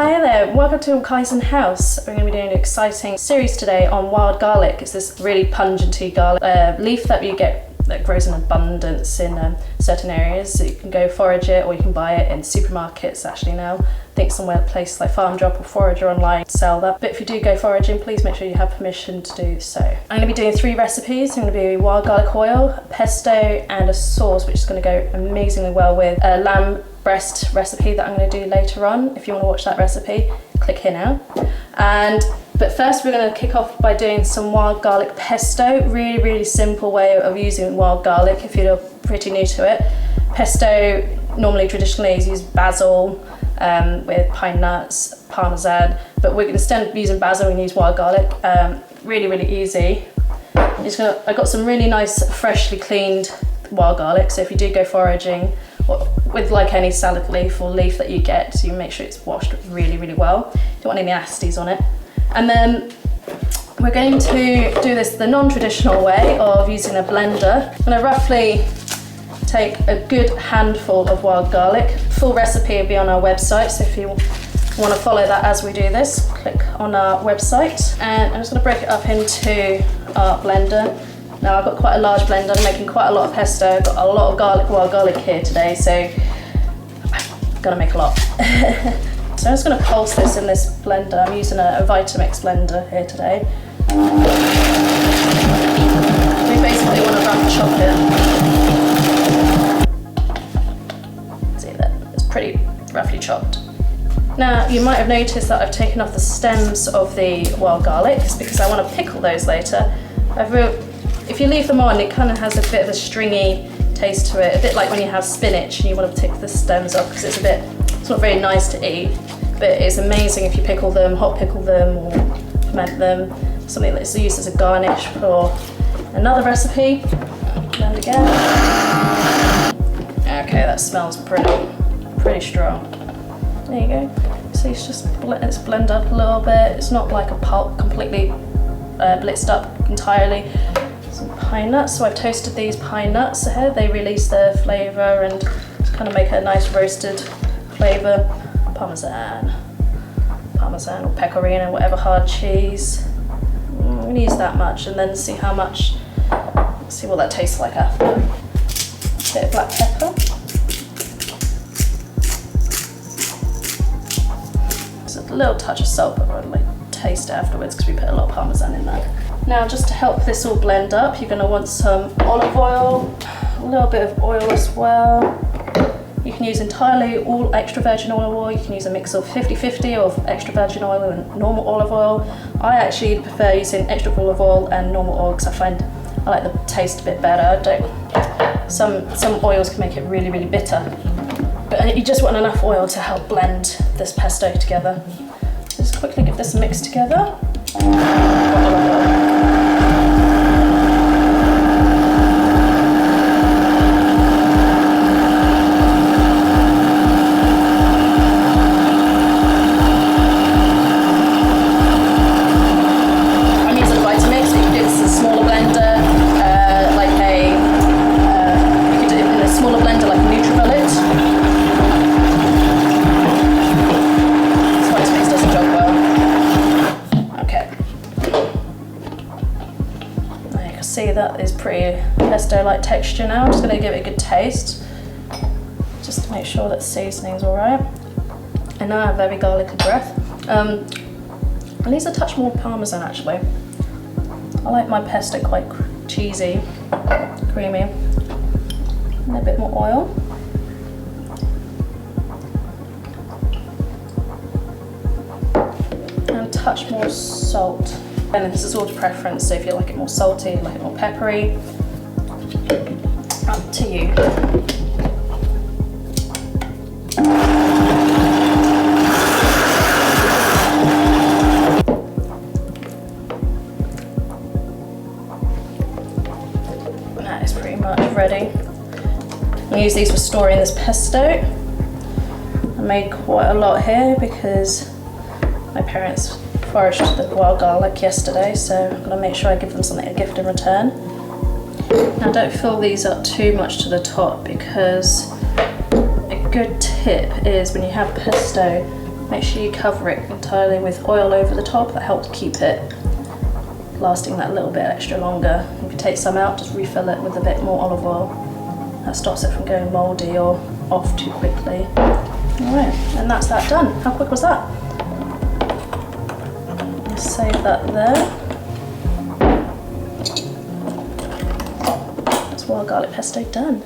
Hi there, welcome to Haigh's house. We're going to be doing an exciting series today on wild garlic. It's this really pungenty garlic leaf that you get that grows in abundance in certain areas. So you can go forage it or you can buy it in supermarkets actually now. I think somewhere places like Farm Drop or Forager online sell that. But if you do go foraging, please make sure you have permission to do so. I'm going to be doing 3 recipes. I'm going to be wild garlic oil, pesto and a sauce which is going to go amazingly well with a lamb breast recipe that I'm going to do later on. If you want to watch that recipe, click here now. But first we're going to kick off by doing some wild garlic pesto. Really simple way of using wild garlic if you're pretty new to it. Pesto normally traditionally is used basil with pine nuts, parmesan, but instead of using basil, we use wild garlic. Really easy. I got some really nice freshly cleaned wild garlic, so if you do go foraging with like any salad leaf or leaf that you get, so you make sure it's washed really well. Don't want any nasties on it. And then we're going to do this the non-traditional way of using a blender. I'm going to roughly take a good handful of wild garlic. Full recipe will be on our website, so if you want to follow that as we do this, click on our website. And I'm just going to break it up into our blender. Now I've got quite a large blender, I'm making quite a lot of pesto. I've got a lot of wild garlic here today, so I'm gonna make a lot. So I'm just gonna pulse this in this blender. I'm using a Vitamix blender here today. We basically want to rough chop it. See that? It's pretty roughly chopped. Now you might have noticed that I've taken off the stems of the wild garlic. It's because I want to pickle those later. If you leave them on, it kind of has a bit of a stringy taste to it, a bit like when you have spinach and you want to take the stems off because it's not very nice to eat, but it's amazing if you pickle them, hot pickle them or ferment them, something that's used as a garnish for another recipe. Blend again. Okay, that smells pretty strong. There you go. So it's blend up a little bit. It's not like a pulp completely blitzed up entirely. Some pine nuts, so I've toasted these pine nuts here. They release their flavour and kind of make a nice roasted flavour. Parmesan or pecorino, whatever hard cheese. I'm going to use that much and then see what that tastes like after. A bit of black pepper. Just a little touch of salt, but I'd like taste afterwards because we put a lot of parmesan in that. Now just to help this all blend up, you're going to want some olive oil, a little bit of oil as well. You can use entirely all extra virgin olive oil. You can use a mix of 50-50 of extra virgin oil and normal olive oil. I actually prefer using extra olive oil and normal oil because I like the taste a bit better. Some oils can make it really bitter, but you just want enough oil to help blend this pesto together. Just quickly give this a mix together. See, that is pretty pesto-like texture now. I'm just going to give it a good taste, just to make sure that the seasoning's all right. And now I have very garlicky breath. It needs a touch more parmesan actually. I like my pesto quite cheesy, creamy. And a bit more oil. And a touch more salt. And this is all to preference, so if you like it more salty, like it more peppery, up to you. That is pretty much ready. I use these for storing this pesto. I made quite a lot here because my parents foraged the wild garlic yesterday, so I'm going to make sure I give them something, a gift in return. Now don't fill these up too much to the top because a good tip is when you have pesto, Make sure you cover it entirely with oil over the top. That helps keep it lasting that little bit extra longer. If you take some out, just refill it with a bit more olive oil. That stops it from going mouldy or off too quickly. Alright, and that's that done. How quick was that? Let's save that there. That's wild garlic pesto done.